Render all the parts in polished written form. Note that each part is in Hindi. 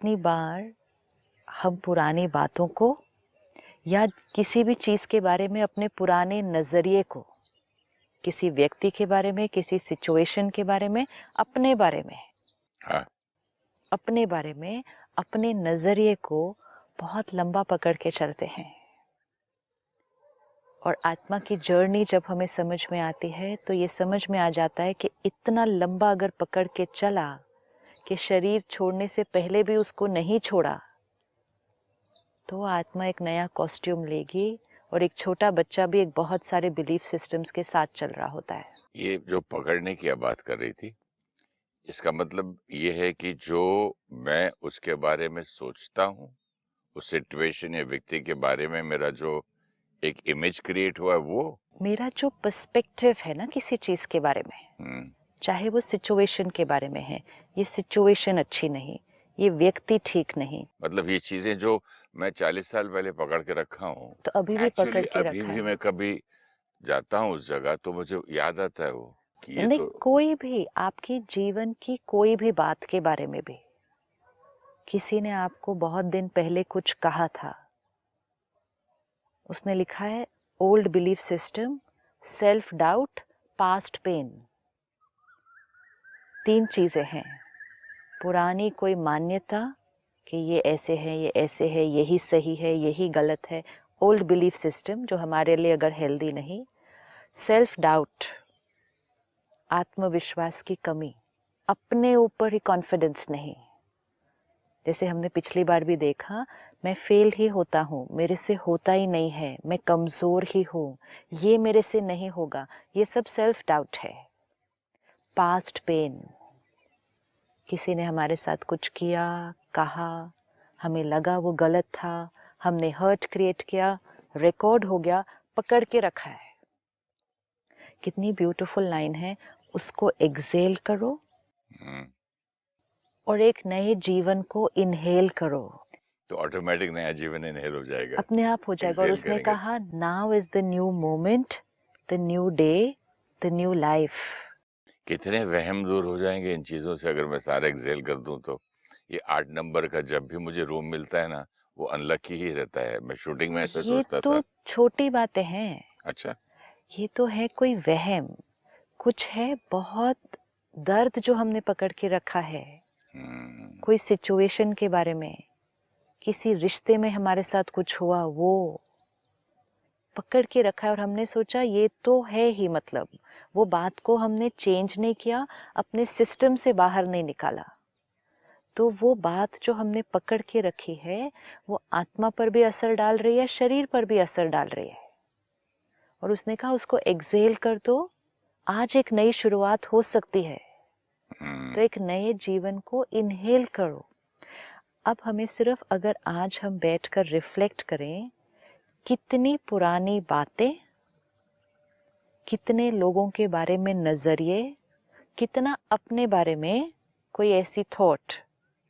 कितनी बार हम पुरानी बातों को या किसी भी चीज़ के बारे में अपने पुराने नज़रिए को, किसी व्यक्ति के बारे में, किसी सिचुएशन के बारे में, अपने बारे में, हाँ, अपने बारे में, अपने नज़रिए को बहुत लंबा पकड़ के चलते हैं। और आत्मा की जर्नी जब हमें समझ में आती है तो ये समझ में आ जाता है कि इतना लंबा अगर पकड़ के चला कि शरीर छोड़ने से पहले भी उसको नहीं छोड़ा, तो आत्मा एक नया कॉस्ट्यूम लेगी और एक छोटा बच्चा भी एक बहुत सारे बिलीफ सिस्टम्स के साथ चल रहा होता है। ये जो पकड़ने की आप बात कर रही थी, इसका मतलब ये है कि जो मैं उसके बारे में सोचता हूँ, उस सिचुएशन या व्यक्ति के बारे में मेरा जो एक इमेज क्रिएट हुआ है वो। मेरा जो पर्सपेक्टिव है ना किसी चीज़ के बारे में, चाहे वो सिचुएशन के बारे में है, ये सिचुएशन अच्छी नहीं, ये व्यक्ति ठीक नहीं, मतलब ये चीजें जो मैं 40 साल पहले पकड़ के रखा हूँ, तो अभी भी एक्चुअली पकड़ के अभी रखा भी है। मैं कभी जाता हूँ उस जगह तो मुझे याद आता है वो कि ये नहीं, तो। कोई भी आपकी जीवन की कोई भी बात के बारे में भी किसी ने आपको बहुत दिन पहले कुछ कहा था, उसने लिखा है old belief system, self doubt, past pain. 3 चीजें हैं। पुरानी कोई मान्यता कि ये ऐसे है, ये ऐसे है, यही सही है, यही गलत है, ओल्ड बिलीफ सिस्टम जो हमारे लिए अगर हेल्दी नहीं। सेल्फ डाउट, आत्मविश्वास की कमी, अपने ऊपर ही कॉन्फिडेंस नहीं। जैसे हमने पिछली बार भी देखा, मैं फेल ही होता हूँ, मेरे से होता ही नहीं है, मैं कमज़ोर ही हूँ, ये मेरे से नहीं होगा, ये सब सेल्फ डाउट है। पास्ट पेन, किसी ने हमारे साथ कुछ किया, कहा, हमें लगा वो गलत था, हमने हर्ट क्रिएट किया, रिकॉर्ड हो गया, पकड़ के रखा है। कितनी ब्यूटीफुल लाइन है, उसको एक्सेल करो और एक नए जीवन को इनहेल करो, तो ऑटोमेटिक नया जीवन इनहेल हो जाएगा, अपने आप हो जाएगा। और एक्सेल उसने करेंगे। कहा now is the new moment, the new day, the new life. कितने वहम दूर हो जाएंगे इन चीजों से अगर मैं सारा एक्सेल कर दूं तो। ये 8 नंबर का जब भी मुझे रूम मिलता है ना, वो अनलकी ही रहता है। मैं शूटिंग में ऐसा ये सोचता तो था। छोटी बातें हैं, अच्छा। ये तो है कोई वहम, कुछ है बहुत दर्द जो हमने पकड़ के रखा है। कोई सिचुएशन के बारे में, किसी रिश्ते में हमारे साथ कुछ हुआ, वो पकड़ के रखा है और हमने सोचा ये तो है ही, मतलब वो बात को हमने चेंज नहीं किया, अपने सिस्टम से बाहर नहीं निकाला। तो वो बात जो हमने पकड़ के रखी है वो आत्मा पर भी असर डाल रही है, शरीर पर भी असर डाल रही है। और उसने कहा उसको एक्सेल कर दो, आज एक नई शुरुआत हो सकती है। तो एक नए जीवन को इनहेल करो। अब हमें सिर्फ अगर आज हम बैठकर रिफ्लेक्ट करें, कितनी पुरानी बातें, कितने लोगों के बारे में नजरिए, कितना अपने बारे में कोई ऐसी थॉट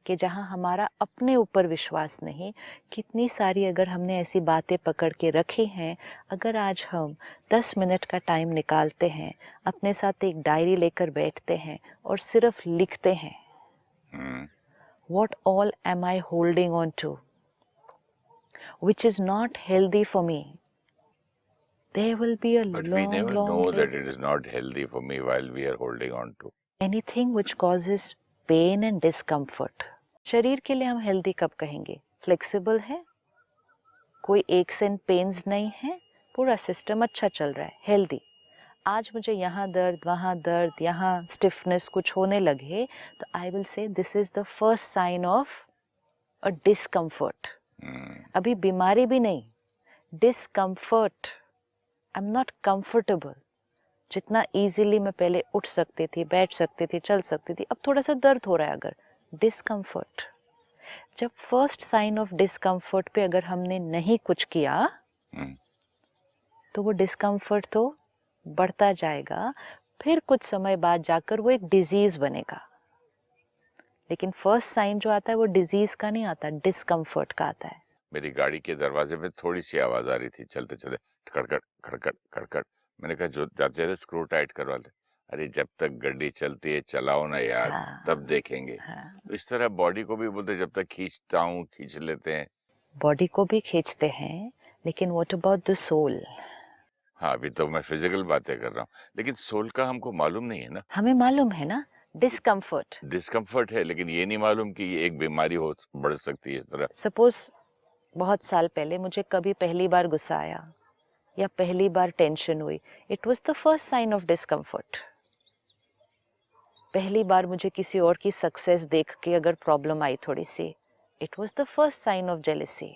कि जहां हमारा अपने ऊपर विश्वास नहीं, कितनी सारी अगर हमने ऐसी बातें पकड़ के रखी हैं। अगर आज हम 10 मिनट का टाइम निकालते हैं, अपने साथ एक डायरी लेकर बैठते हैं और सिर्फ लिखते हैं, what all am I holding on to which is not healthy for me, there will be a But we long never long know that it list. is not healthy for me while we are holding on to. Anything which causes pain and discomfort. शरीर के लिए हम हेल्दी कब कहेंगे? फ्लेक्सिबल है, कोई एक्स एंड पेन्स नहीं है, पूरा सिस्टम अच्छा चल रहा है, हेल्दी। आज मुझे यहाँ दर्द, वहाँ दर्द, यहाँ स्टिफनेस कुछ होने लगे तो I will say this is the first sign of a discomfort. अभी बीमारी भी नहीं, discomfort, I am not comfortable. जितना इजीली मैं पहले उठ सकती थी, बैठ सकती थी, चल सकती थी, अब थोड़ा सा दर्द हो रहा है, अगर डिस्कम्फर्ट। जब फर्स्ट साइन ऑफ डिस्कम्फर्ट पे अगर हमने नहीं कुछ किया तो वो डिस्कम्फर्ट तो बढ़ता जाएगा, फिर कुछ समय बाद जाकर वो एक डिजीज बनेगा। लेकिन फर्स्ट साइन जो आता है वो डिजीज का नहीं आता, डिस्कम्फर्ट का आता है। मेरी गाड़ी के दरवाजे में थोड़ी सी आवाज आ रही थी चलते चलते, खड़खड़ खड़खड़ खड़खड़। मैंने कहा जो जाते जाते स्क्रू टाइट करवा ले। अरे जब तक गाड़ी चलती है चलाओ ना यार, हाँ तब देखेंगे। हाँ, तो इस तरह बॉडी को भी बोलते जब तक खींचता हूँ खींच लेते हैं। बॉडी को भी खींचते हैं, लेकिन व्हाट अबाउट द सोल? हाँ, अभी तो मैं फिजिकल बातें कर रहा हूँ, लेकिन सोल का हमको मालूम नहीं है ना। हमें मालूम है ना, डिस्कम्फर्ट। डिस्कम्फर्ट है, लेकिन ये नहीं मालूम कि ये एक बीमारी हो बढ़ सकती है इस तरह। सपोज बहुत साल पहले मुझे कभी पहली बार गुस्सा आया या पहली बार टेंशन हुई, it was the first sign of discomfort. पहली बार मुझे किसी और की सक्सेस देख के अगर प्रॉब्लम आई थोड़ी सी, it was the first sign of jealousy.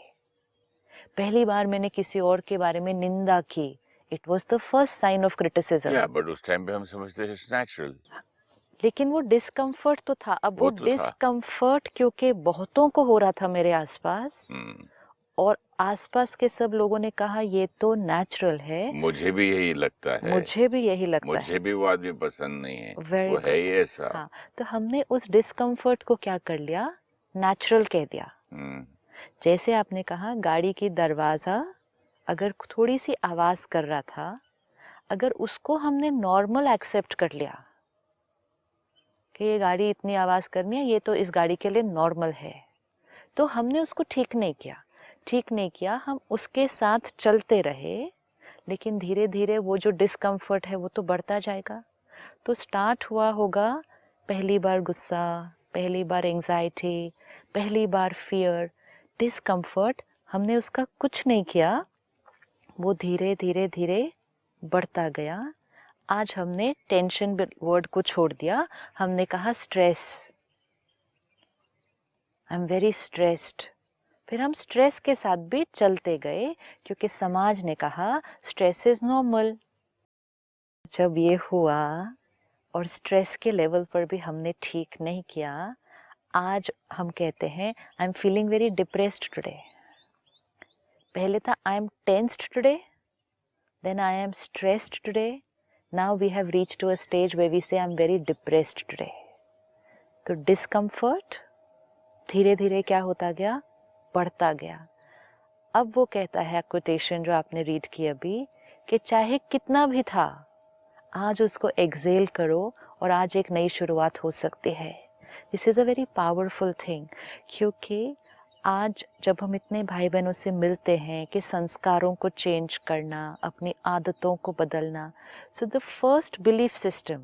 पहली बार मैंने किसी और के बारे में निंदा की, it was the first sign of criticism. या बट उस टाइम पे हम समझते हैं इट्स नेचुरल। लेकिन वो डिस्कम्फर्ट तो था। अब वो वो तो था। डिस्कम्फर्ट क्योंकि बहुतों को हो रहा था मेरे आसपास, हम्म। और आसपास के सब लोगों ने कहा ये तो नेचुरल है, मुझे भी यही लगता है। मुझे भी यही लगता मुझे है। भी वो आदमी पसंद नहीं है। वेरी वो है गुड। ही ऐसा। हाँ, तो हमने उस डिस्कम्फर्ट को क्या कर लिया, नेचुरल कह दिया। हम्म। जैसे आपने कहा गाड़ी की दरवाज़ा अगर थोड़ी सी आवाज़ कर रहा था, अगर उसको हमने नॉर्मल एक्सेप्ट कर लिया कि ये गाड़ी इतनी आवाज़ करनी है, ये तो इस गाड़ी के लिए नॉर्मल है, तो हमने उसको ठीक नहीं किया। ठीक नहीं किया, हम उसके साथ चलते रहे, लेकिन धीरे धीरे वो जो डिस्कम्फर्ट है वो तो बढ़ता जाएगा। तो स्टार्ट हुआ होगा पहली बार गुस्सा, पहली बार एंजाइटी, पहली बार फियर, डिस्कम्फर्ट। हमने उसका कुछ नहीं किया, वो धीरे धीरे धीरे बढ़ता गया। आज हमने टेंशन वर्ड को छोड़ दिया, हमने कहा stress, I am very stressed. फिर हम स्ट्रेस के साथ भी चलते गए, क्योंकि समाज ने कहा स्ट्रेस इज नॉर्मल। जब ये हुआ और स्ट्रेस के लेवल पर भी हमने ठीक नहीं किया, आज हम कहते हैं I am feeling very depressed today. पहले था I am tensed today, then I am stressed today. Now we have reached to a stage where we say I'm very depressed today. तो डिस्कम्फर्ट धीरे धीरे क्या होता गया, बढ़ता गया। अब वो कहता है कोटेशन जो आपने रीड की अभी, कि चाहे कितना भी था, आज उसको एक्सेल करो और आज एक नई शुरुआत हो सकती है। This is a very powerful thing, क्योंकि आज जब हम इतने भाई बहनों से मिलते हैं कि संस्कारों को चेंज करना, अपनी आदतों को बदलना, so the first belief system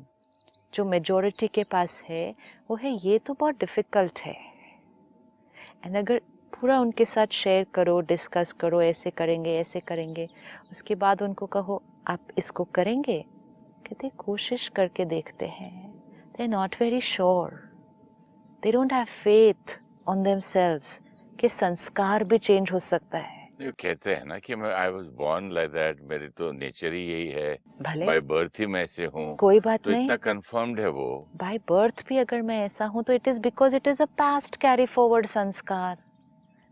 जो मेजॉरिटी के पास है वो है ये तो बहुत डिफ़िकल्ट है। एंड अगर पूरा उनके साथ शेयर करो, डिस्कस करो, ऐसे करेंगे ऐसे करेंगे, उसके बाद उनको कहो आप इसको करेंगे, कहते कोशिश करके देखते हैं। They are not very sure, they don't have faith on themselves कि संस्कार भी चेंज हो सकता है। ये कहते हैं ना कि मैं I was born like that, मेरी तो नेचर ही यही है, भले बाय बर्थ ही मैं ऐसे हूँ। कोई बात तो नहीं, इतना कंफर्म्ड है वो। बाय बर्थ भी अगर मैं ऐसा हूँ तो it is because it is a past carry forward संस्कार,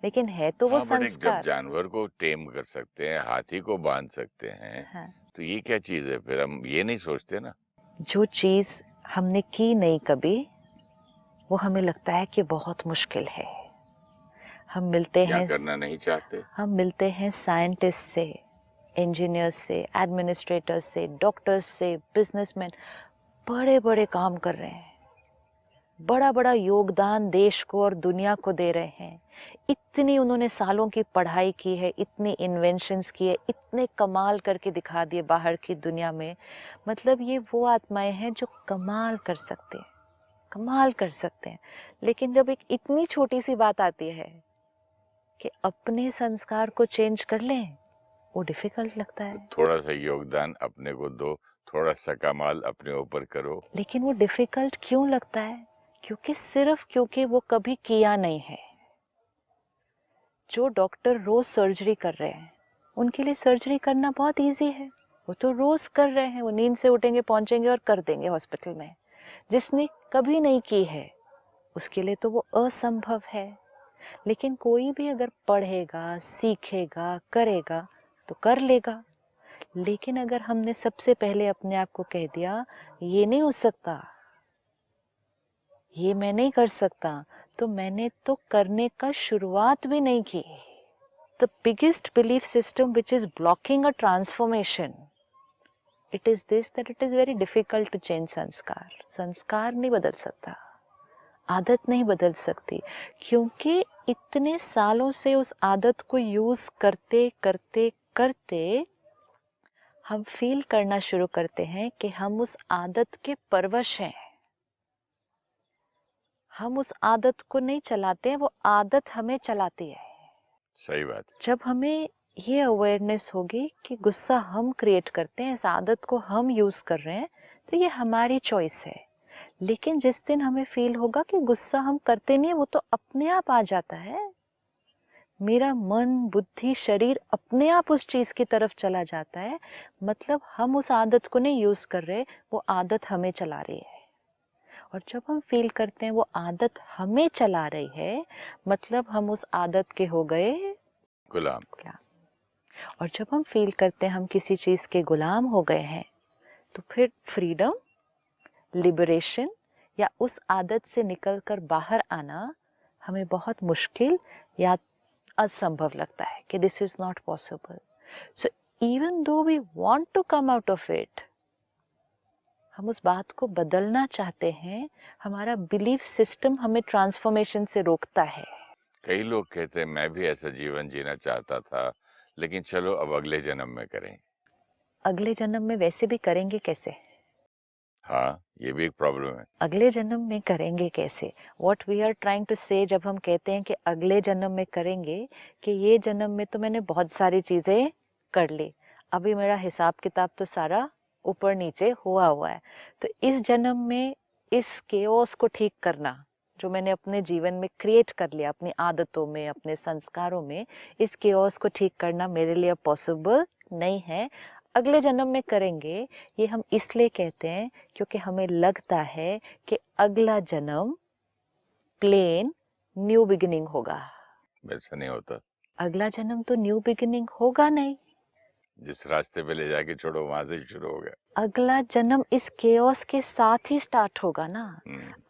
लेकिन है तो वो हाँ, बट एक जब संस्कार। जानवर को टेम कर सकते हैं, हाथी को बांध सकते हैं, हाँ, तो ये क्या चीज है? फिर हम ये नहीं सोचते ना। जो चीज़ हमने की नहीं कभी, वो हमें लगता है कि बहुत मुश्किल है। हम मिलते या हैं, करना नहीं चाहते। हम मिलते हैं साइंटिस्ट से, इंजीनियर्स से, एडमिनिस्ट्रेटर्स से, डॉक्टर्स से, बिजनेसमैन, बड़े बड़े काम कर रहे हैं, बड़ा बड़ा योगदान देश को और दुनिया को दे रहे हैं। इतनी उन्होंने सालों की पढ़ाई की है, इतनी इन्वेंशंस की है, इतने कमाल करके दिखा दिए बाहर की दुनिया में। मतलब ये वो आत्माएं हैं जो कमाल कर सकते हैं, कमाल कर सकते हैं। लेकिन जब एक इतनी छोटी सी बात आती है कि अपने संस्कार को चेंज कर लें, वो डिफिकल्ट लगता तो है। थोड़ा सा योगदान अपने को दो, थोड़ा सा कमाल अपने ऊपर करो। लेकिन वो डिफिकल्ट क्यों लगता है? क्योंकि सिर्फ क्योंकि वो कभी किया नहीं है। जो डॉक्टर रोज सर्जरी कर रहे हैं, उनके लिए सर्जरी करना बहुत इजी है, वो तो रोज कर रहे हैं, वो नींद से उठेंगे, पहुंचेंगे और कर देंगे हॉस्पिटल में। जिसने कभी नहीं की है उसके लिए तो वो असंभव है। लेकिन कोई भी अगर पढ़ेगा, सीखेगा, करेगा तो कर लेगा। लेकिन अगर हमने सबसे पहले अपने आप को कह दिया ये नहीं हो सकता, ये मैं नहीं कर सकता, तो मैंने तो करने का शुरुआत भी नहीं की। The biggest belief system which is blocking a transformation it is this that it is very difficult to change sanskar. संस्कार नहीं बदल सकता, आदत नहीं बदल सकती, क्योंकि इतने सालों से उस आदत को यूज करते करते करते हम फील करना शुरू करते हैं कि हम उस आदत के परवश हैं. हम उस आदत को नहीं चलाते हैं, वो आदत हमें चलाती है. सही बात है. जब हमें ये अवेयरनेस होगी कि गुस्सा हम क्रिएट करते हैं, इस आदत को हम यूज कर रहे हैं, तो ये हमारी चॉइस है. लेकिन जिस दिन हमें फील होगा कि गुस्सा हम करते नहीं है, वो तो अपने आप आ जाता है, मेरा मन बुद्धि शरीर अपने आप उस चीज की तरफ चला जाता है, मतलब हम उस आदत को नहीं यूज कर रहे, वो आदत हमें चला रही है. और जब हम फील करते हैं वो आदत हमें चला रही है, मतलब हम उस आदत के हो गए गुलाम. और जब हम फील करते हैं हम किसी चीज के गुलाम हो गए हैं, तो फिर फ्रीडम, लिबरेशन या उस आदत से निकलकर बाहर आना हमें बहुत मुश्किल या असंभव लगता है कि this is not possible. So even though we want to come out of it, हम उस बात को बदलना चाहते हैं, हमारा बिलीफ सिस्टम हमें ट्रांसफॉर्मेशन से रोकता है. कई लोग कहते हैं मैं भी ऐसा जीवन जीना चाहता था, लेकिन चलो अब अगले जन्म में करें. अगले जन्म में वैसे भी करेंगे कैसे? हाँ, ये भी एक प्रॉब्लम है. अगले जन्म में करेंगे कैसे? What we are trying to say जब हम कहते हैं कि अगले जन्म में करेंगे, कि ये जन्म में तो मैंने बहुत सारी चीजें कर ली, अभी मेरा हिसाब किताब तो सारा ऊपर नीचे हुआ है, तो इस जन्म में इस केओस को ठीक करना जो मैंने अपने जीवन में क्रिएट कर लिया, अपनी आदतों में, अपने संस्कारों में, इस केओस को ठीक करना मेरे लिए पॉसिबल नहीं है. अगले जन्म में करेंगे, ये हम इसलिए कहते हैं क्योंकि हमें लगता है कि अगला जन्म प्लेन न्यू बिगिनिंग होगा. वैसा नहीं होता. अगला जन्म तो न्यू बिगिनिंग होगा नहीं. जिस रास्ते पे ले जाके छोड़ो वहां से शुरू हो गया. अगला जन्म इस केओस के साथ ही स्टार्ट होगा ना.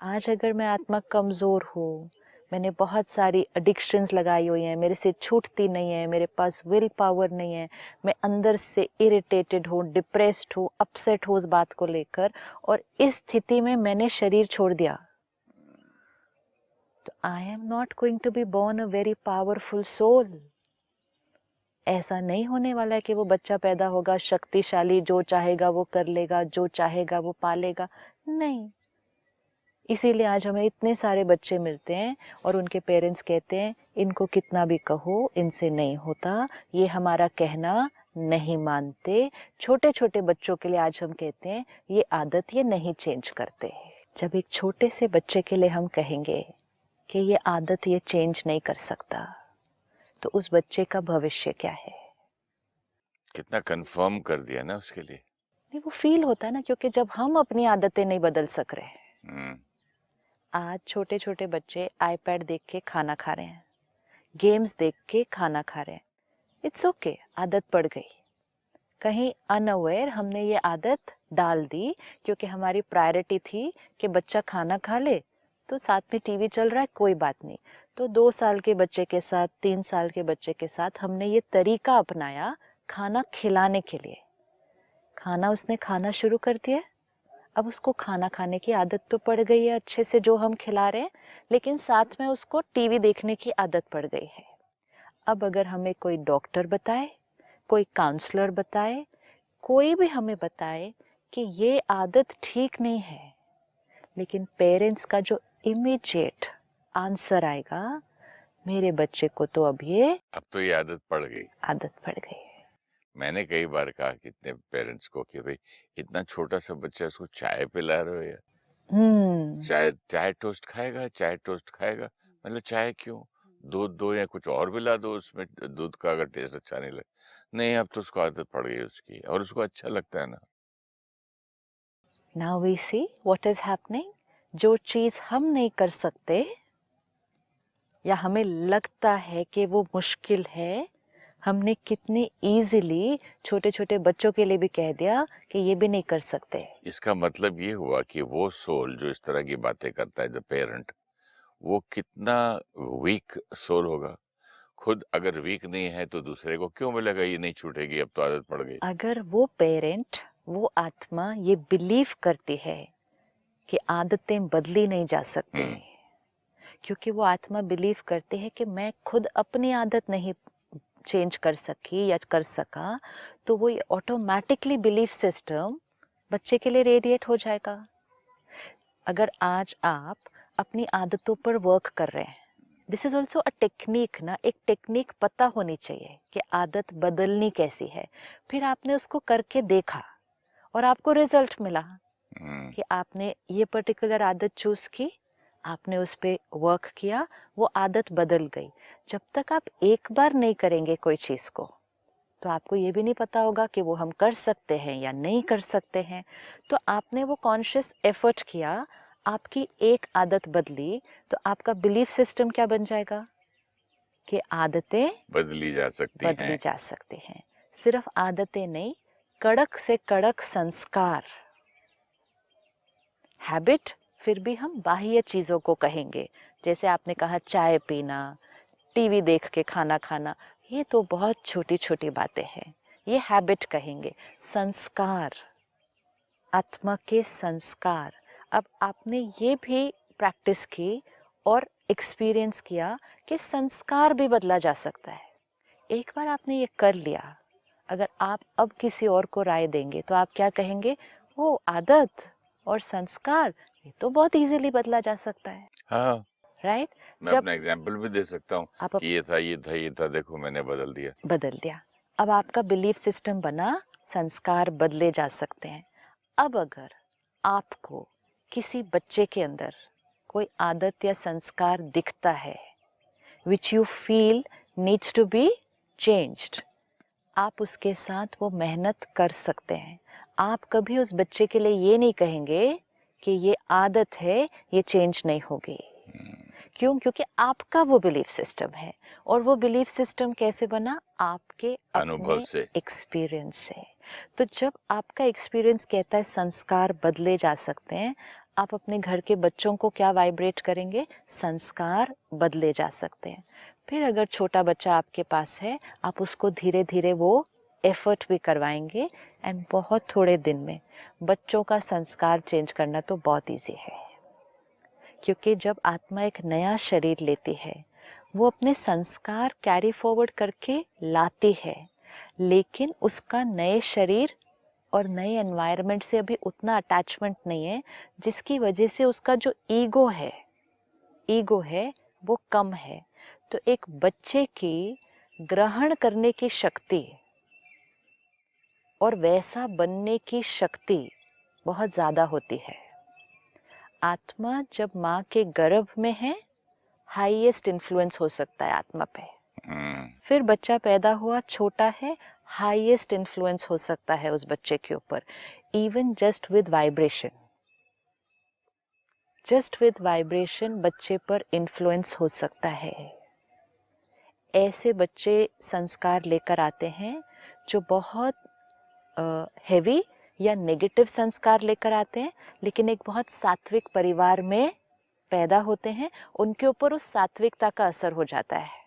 आज अगर मैं आत्मा कमजोर हूँ, मैंने बहुत सारी एडिक्शंस लगाई हुई हैं, मेरे से छूटती नहीं है, मेरे पास विल पावर नहीं है, मैं अंदर से इरिटेटेड हूँ, डिप्रेस्ड हूँ, अपसेट हूँ उस बात को लेकर, और इस स्थिति में मैंने शरीर छोड़ दिया, तो I am not going to be born a very powerful soul. ऐसा नहीं होने वाला है कि वो बच्चा पैदा होगा शक्तिशाली, जो चाहेगा वो कर लेगा, जो चाहेगा वो पालेगा. नहीं. इसीलिए आज हमें इतने सारे बच्चे मिलते हैं और उनके पेरेंट्स कहते हैं इनको कितना भी कहो इनसे नहीं होता, ये हमारा कहना नहीं मानते. छोटे छोटे बच्चों के लिए आज हम कहते हैं ये आदत ये नहीं चेंज करते. जब एक छोटे से बच्चे के लिए हम कहेंगे कि ये आदत ये चेंज नहीं कर सकता, तो उस बच्चे का भविष्य क्या है? कितना कंफर्म कर दिया ना उसके लिए. नहीं, वो फील होता है ना, क्योंकि जब हम अपनी आदतें नहीं बदल सक रहे. आज छोटे छोटे बच्चे आईपैड देख के खाना खा रहे हैं, गेम्स देख के खाना खा रहे हैं. इट्स ओके, आदत पड़ गई. कहीं अनअवेयर हमने ये आदत डाल दी, क्योंकि हमारी प्रायोरिटी थी कि बच्चा खाना खा ले, तो साथ में टीवी चल रहा है, कोई बात नहीं. तो 2 साल के बच्चे के साथ, 3 साल के बच्चे के साथ हमने ये तरीका अपनाया खाना खिलाने के लिए. खाना उसने खाना शुरू कर दिया, अब उसको खाना खाने की आदत तो पड़ गई है अच्छे से जो हम खिला रहे हैं, लेकिन साथ में उसको टीवी देखने की आदत पड़ गई है. अब अगर हमें कोई डॉक्टर बताए, कोई काउंसलर बताए, कोई भी हमें बताए कि ये आदत ठीक नहीं है, लेकिन पेरेंट्स का जो इमीडिएट आंसर आएगा, मेरे बच्चे को तो अब तो ये आदत पड़ गई. आदत पड़ गई है. मैंने कई बार कहा कितने पेरेंट्स को कि भाई इतना छोटा सा बच्चा उसको चाय पिला रहे हो यार. चाय चाय टोस्ट खाएगा, चाय टोस्ट खाएगा. मतलब चाय क्यों, दूध दो या कुछ और मिला दो उसमें, दूध का अगर टेस्ट अच्छा नहीं लगे. नहीं, अब तो उसको आदत पड़ गई उसकी और उसको अच्छा लगता है ना. Now we see what is happening. जो चीज हम नहीं कर सकते या हमें लगता है कि वो मुश्किल है, हमने कितनी इजीली छोटे छोटे बच्चों के लिए भी कह दिया कि ये भी नहीं कर सकते. इसका मतलब ये हुआ कि वो सोल जो इस तरह की बातें करता है द पेरेंट, वो कितना वीक सोल होगा. खुद अगर वीक नहीं है तो दूसरे को क्यों मिलेगा ये नहीं छूटेगी, अब तो आदत पड़ गई. अगर वो पेरेंट वो आत्मा ये बिलीव करती है कि आदतें बदली नहीं जा सकती, क्योंकि वो आत्मा बिलीव करती है कि मैं खुद अपनी आदत नहीं चेंज कर सकी या कर सका, तो वो ऑटोमेटिकली बिलीफ सिस्टम बच्चे के लिए रेडिएट हो जाएगा। अगर आज आप अपनी आदतों पर वर्क कर रहे हैं, this is also a technique ना, एक टेक्निक पता होनी चाहिए कि आदत बदलनी कैसी है। फिर आपने उसको करके देखा और आपको रिजल्ट मिला कि आपने ये पर्टिकुलर आदत चूज की, आपने उस पर वर्क किया, वो आदत बदल गई। जब तक आप एक बार नहीं करेंगे कोई चीज़ को, तो आपको ये भी नहीं पता होगा कि वो हम कर सकते हैं या नहीं कर सकते हैं। तो आपने वो कॉन्शियस एफर्ट किया, आपकी एक आदत बदली, तो आपका बिलीफ सिस्टम क्या बन जाएगा कि आदतें बदली जा सकती हैं। सिर्फ आदतें नहीं, कड़क से कड़क संस्कार, हैबिट। फिर भी हम बाह्य चीज़ों को कहेंगे, जैसे आपने कहा चाय पीना, टीवी देख के खाना खाना, ये तो बहुत छोटी छोटी बातें हैं, ये हैबिट कहेंगे। संस्कार, आत्मा के संस्कार। अब आपने ये भी प्रैक्टिस की और एक्सपीरियंस किया कि संस्कार भी बदला जा सकता है। एक बार आपने ये कर लिया, अगर आप अब किसी और को राय देंगे तो आप क्या कहेंगे? वो आदत और संस्कार ये तो बहुत इजीली बदला जा सकता है। हाँ, राइट? मैं जब अपना एग्जाम्पल भी दे सकता हूँ आप कि ये था, देखो मैंने बदल दिया। अब आपका बिलीफ सिस्टम बना, संस्कार बदले जा सकते हैं। अब अगर आपको किसी बच्चे के अंदर कोई आदत या संस्कार दिखता है which you feel needs to be changed, आप उसके साथ वो मेहनत कर सकते हैं। आप कभी उस बच्चे के लिए ये नहीं कहेंगे कि ये आदत है, ये चेंज नहीं होगी। क्यों? क्योंकि आपका वो बिलीफ सिस्टम है, और वो बिलीफ सिस्टम कैसे बना? आपके अनुभव अपने से। एक्सपीरियंस से। तो जब आपका एक्सपीरियंस कहता है संस्कार बदले जा सकते हैं, आप अपने घर के बच्चों को क्या वाइब्रेट करेंगे? संस्कार बदले जा सकते हैं। फिर अगर छोटा बच्चा आपके पास है, आप उसको धीरे धीरे वो एफर्ट भी करवाएंगे, एंड बहुत थोड़े दिन में बच्चों का संस्कार चेंज करना तो बहुत ईजी है। क्योंकि जब आत्मा एक नया शरीर लेती है, वो अपने संस्कार कैरी फॉरवर्ड करके लाती है, लेकिन उसका नए शरीर और नए एनवायरनमेंट से अभी उतना अटैचमेंट नहीं है, जिसकी वजह से उसका जो ईगो है वो कम है। तो एक बच्चे की ग्रहण करने की शक्ति और वैसा बनने की शक्ति बहुत ज़्यादा होती है। आत्मा जब माँ के गर्भ में है, हाईएस्ट इन्फ्लुएंस हो सकता है आत्मा पे। फिर बच्चा पैदा हुआ, छोटा है, हाईएस्ट इन्फ्लुएंस हो सकता है उस बच्चे के ऊपर, इवन जस्ट विद वाइब्रेशन बच्चे पर इन्फ्लुएंस हो सकता है। ऐसे बच्चे संस्कार लेकर आते हैं जो बहुत हेवी या नेगेटिव संस्कार लेकर आते हैं, लेकिन एक बहुत सात्विक परिवार में पैदा होते हैं, उनके ऊपर उस सात्विकता का असर हो जाता है।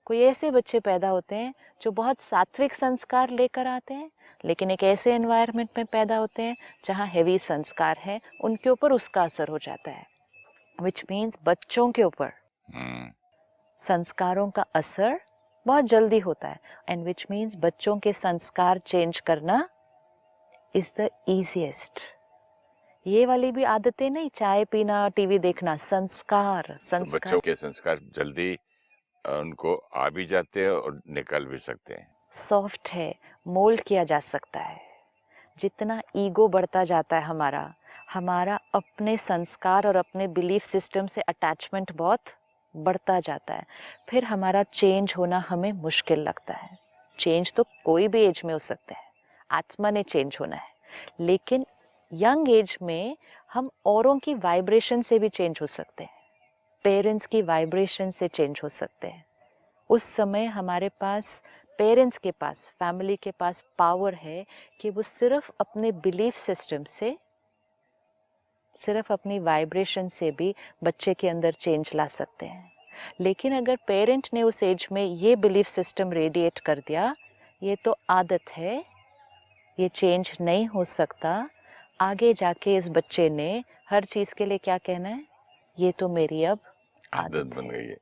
कोई ऐसे बच्चे पैदा होते हैं जो बहुत सात्विक संस्कार लेकर आते हैं, लेकिन एक ऐसे एनवायरनमेंट में पैदा होते हैं जहाँ हेवी संस्कार है, उनके ऊपर उसका असर हो जाता है। विच मीन्स बच्चों के ऊपर संस्कारों का असर बहुत जल्दी होता है, एंड विच मीन्स बच्चों के संस्कार चेंज करना इज द इजीएस्ट। ये वाली भी आदतें नहीं, चाय पीना, टीवी देखना, संस्कार। तो बच्चों के संस्कार जल्दी उनको आ भी जाते हैं और निकल भी सकते हैं। सॉफ्ट है, मोल्ड किया जा सकता है। जितना ईगो बढ़ता जाता है हमारा अपने संस्कार और अपने बिलीफ सिस्टम से अटैचमेंट बहुत बढ़ता जाता है, फिर हमारा चेंज होना हमें मुश्किल लगता है। चेंज तो कोई भी एज में हो सकता है, आत्मा ने चेंज होना है, लेकिन यंग एज में हम औरों की वाइब्रेशन से भी चेंज हो सकते हैं, पेरेंट्स की वाइब्रेशन से चेंज हो सकते हैं। उस समय हमारे पास, पेरेंट्स के पास, फैमिली के पास पावर है कि वो सिर्फ अपने बिलीफ सिस्टम से, सिर्फ अपनी वाइब्रेशन से भी बच्चे के अंदर चेंज ला सकते हैं। लेकिन अगर पेरेंट ने उस एज में ये बिलीफ सिस्टम रेडिएट कर दिया, ये तो आदत है, ये चेंज नहीं हो सकता, आगे जाके इस बच्चे ने हर चीज़ के लिए क्या कहना है, ये तो मेरी अब आदत बन गई है।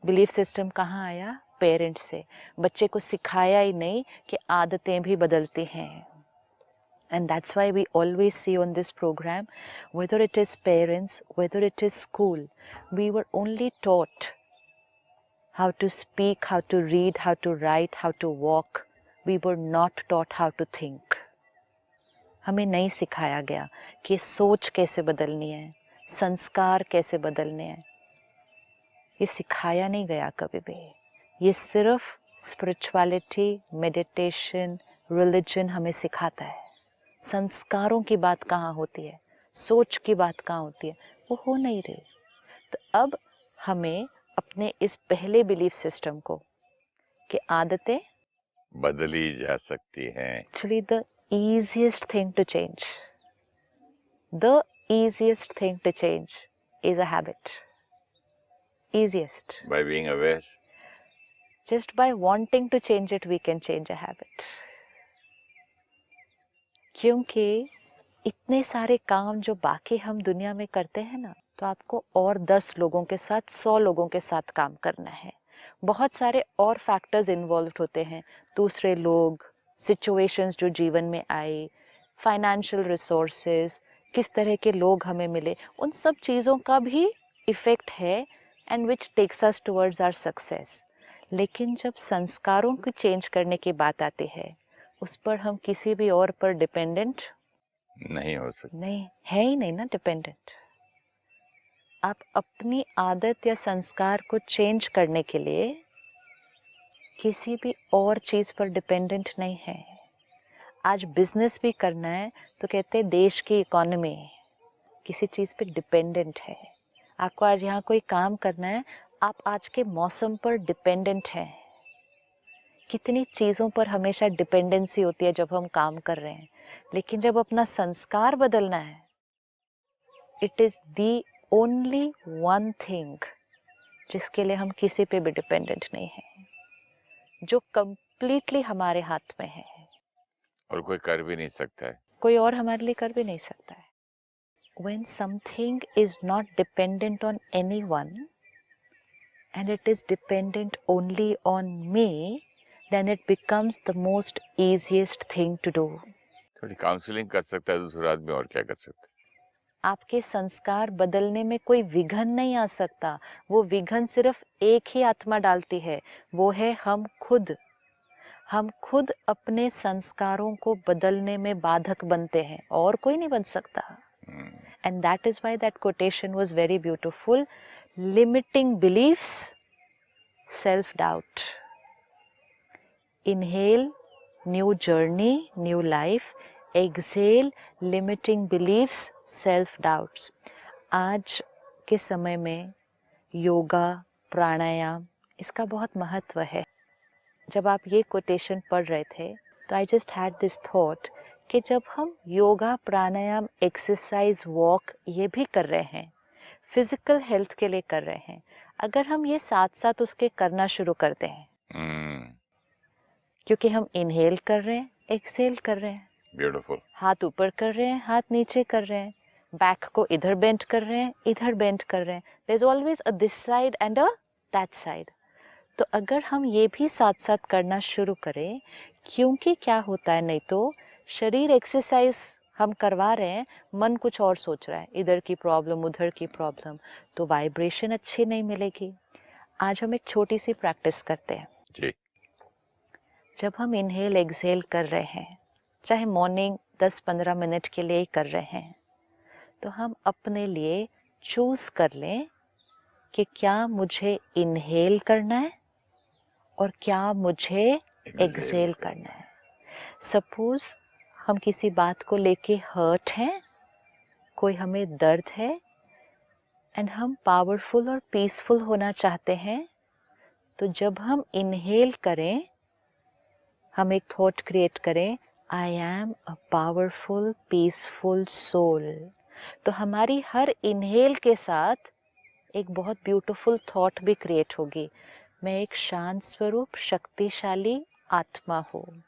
बिलीफ सिस्टम कहाँ आया? पेरेंट्स से। बच्चे को सिखाया ही नहीं कि आदतें भी बदलती हैं। And that's why we always see on this program, whether it is parents, whether it is school, we were only taught how to speak, how to read, how to write, how to walk. We were not taught how to think. हमें नहीं सिखाया गया कि सोच कैसे बदलनी है, संस्कार कैसे बदलने हैं। ये सिखाया नहीं गया कभी भी। ये सिर्फ स्पिरिचुअलिटी, मेडिटेशन, रिलीजन हमें सिखाता है। संस्कारों की बात कहाँ होती है, सोच की बात कहाँ होती है, वो हो नहीं रही। तो अब हमें अपने इस पहले बिलीफ सिस्टम को कि आदतें बदली जा सकती हैं। Actually the easiest thing to change, the easiest thing to change is a habit. Easiest. By being aware. Just by wanting to change it, we can change a habit. क्योंकि इतने सारे काम जो बाकी हम दुनिया में करते हैं ना, तो आपको और 10 लोगों के साथ, 100 लोगों के साथ काम करना है। बहुत सारे और फैक्टर्स इन्वॉल्व होते हैं, दूसरे लोग, सिचुएशंस जो जीवन में आए, फाइनेंशियल रिसोर्सेज, किस तरह के लोग हमें मिले, उन सब चीज़ों का भी इफ़ेक्ट है and which takes us towards our success. लेकिन जब संस्कारों को चेंज करने की बात आती है, उस पर हम किसी भी और पर डिपेंडेंट नहीं हो सकते। नहीं है ही नहीं ना डिपेंडेंट। आप अपनी आदत या संस्कार को चेंज करने के लिए किसी भी और चीज़ पर डिपेंडेंट नहीं है। आज बिजनेस भी करना है तो कहते हैं देश की इकोनॉमी किसी चीज़ पे डिपेंडेंट है। आपको आज यहाँ कोई काम करना है, आप आज के मौसम पर डिपेंडेंट हैं। कितनी चीज़ों पर हमेशा डिपेंडेंसी होती है जब हम काम कर रहे हैं, लेकिन जब अपना संस्कार बदलना है, it is the only one thing जिसके लिए हम किसी पे भी डिपेंडेंट नहीं हैं, जो कंप्लीटली हमारे हाथ में है और कोई कर भी नहीं सकता है। कोई और हमारे लिए कर भी नहीं सकता है। When something is not dependent on anyone and it is dependent only on me, then it becomes the most easiest thing to do. थोड़ी काउंसलिंग कर सकता है दूसरा आदमी, और क्या कर सकता है। आपके संस्कार बदलने में कोई विघन नहीं आ सकता। वो विघन सिर्फ एक ही आत्मा डालती है, वो है हम खुद। हम खुद अपने संस्कारों को बदलने में बाधक बनते हैं, और कोई नहीं बन सकता। And that is why that quotation was very beautiful. Limiting beliefs, self-doubt. Inhale, new journey, new life. Exhale, limiting beliefs, self-doubts. आज के समय में योगा, प्राणायाम, इसका बहुत महत्व है। जब आप ये कोटेशन पढ़ रहे थे तो I just had this thought कि जब हम योगा, प्राणायाम, एक्सरसाइज, वॉक ये भी कर रहे हैं, फिजिकल हेल्थ के लिए कर रहे हैं, अगर हम ये साथ साथ उसके करना शुरू करते हैं, क्योंकि हम इनहेल कर रहे हैं, एक्सहेल कर रहे हैं, ब्यूटीफुल, हाथ ऊपर कर रहे हैं, हाथ नीचे कर रहे हैं, बैक को इधर बेंड कर रहे हैं, इधर बेंड कर रहे हैं, there is always a this side and a that side. तो अगर हम ये भी साथ साथ करना शुरू करें, क्योंकि क्या होता है, नहीं तो शरीर एक्सरसाइज हम करवा रहे हैं, मन कुछ और सोच रहा है, इधर की प्रॉब्लम, उधर की प्रॉब्लम, तो वाइब्रेशन अच्छी नहीं मिलेगी। आज हम एक छोटी सी प्रैक्टिस करते हैं जी। जब हम इनहेल एक्सहेल कर रहे हैं, चाहे मॉर्निंग 10-15 मिनट के लिए ही कर रहे हैं, तो हम अपने लिए चूज कर लें कि क्या मुझे इनहेल करना है और क्या मुझे एक्सहेल करना है। सपोज हम किसी बात को लेके हर्ट हैं, कोई हमें दर्द है, एंड हम पावरफुल और पीसफुल होना चाहते हैं, तो जब हम इनहेल करें, हम एक थॉट क्रिएट करें, I am a powerful peaceful soul. तो हमारी हर इनहेल के साथ एक बहुत ब्यूटीफुल थॉट भी क्रिएट होगी, मैं एक शांत स्वरूप शक्तिशाली आत्मा हूँ।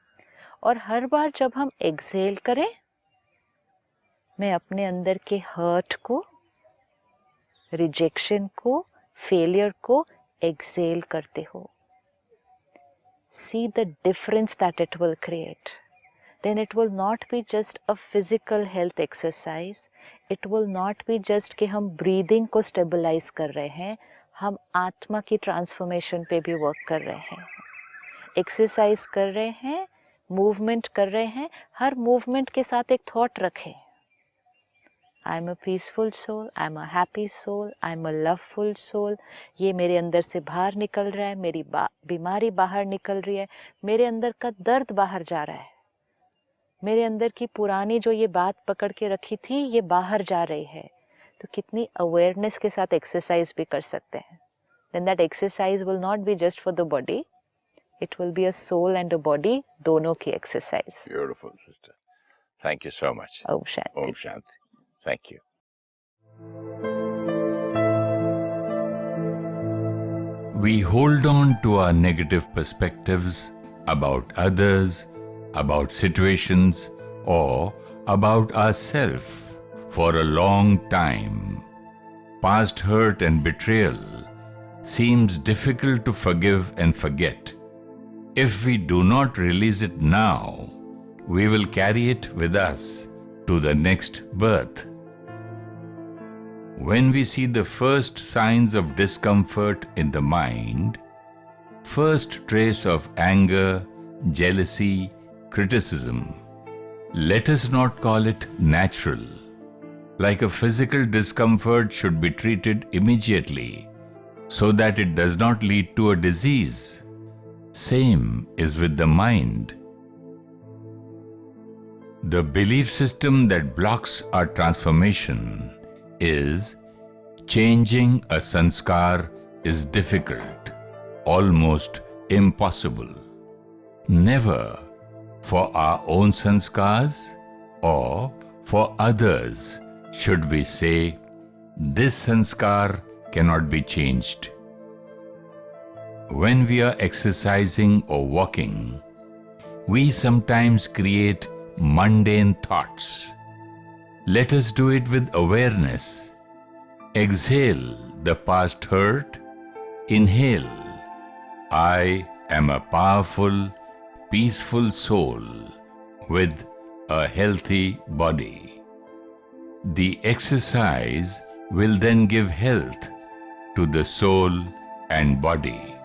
और हर बार जब हम एक्सहेल करें, मैं अपने अंदर के हर्ट को, रिजेक्शन को, फेलियर को एक्सहेल करते हो. See the difference that it will create. Then it will not be just a physical health exercise. It will not be just कि हम breathing को stabilize कर रहे हैं, हम आत्मा की transformation पे भी work कर रहे हैं. Exercise कर रहे हैं, movement कर रहे हैं, हर movement के साथ एक thought रखें. I'm a peaceful soul, I'm a happy soul, I'm a loveful soul. ये मेरे अंदर से बाहर निकल रहा है, मेरी बीमारी बाहर निकल रही है, मेरे अंदर का दर्द बाहर जा रहा है, मेरे अंदर की पुरानी जो ये बात पकड़ के रखी थी ये बाहर जा रही है. तो कितनी अवेयरनेस के साथ एक्सरसाइज भी कर सकते हैं. Then that exercise will not be just for the body, it will be a soul and a body, दोनों की exercise. Beautiful, sister. Thank you so much. Om Shanti. Om Shanti. Thank you. We hold on to our negative perspectives about others, about situations, or about ourselves for a long time. Past hurt and betrayal seems difficult to forgive and forget. If we do not release it now, we will carry it with us to the next birth. When we see the first signs of discomfort in the mind, first trace of anger, jealousy, criticism, let us not call it natural. Like a physical discomfort should be treated immediately so that it does not lead to a disease. Same is with the mind. The belief system that blocks our transformation is changing a sanskar is difficult, almost impossible. Never for our own sanskars or for others should we say, this sanskar cannot be changed. When we are exercising or walking, we sometimes create mundane thoughts. Let us do it with awareness. Exhale the past hurt. Inhale. I am a powerful, peaceful soul with a healthy body. The exercise will then give health to the soul and body.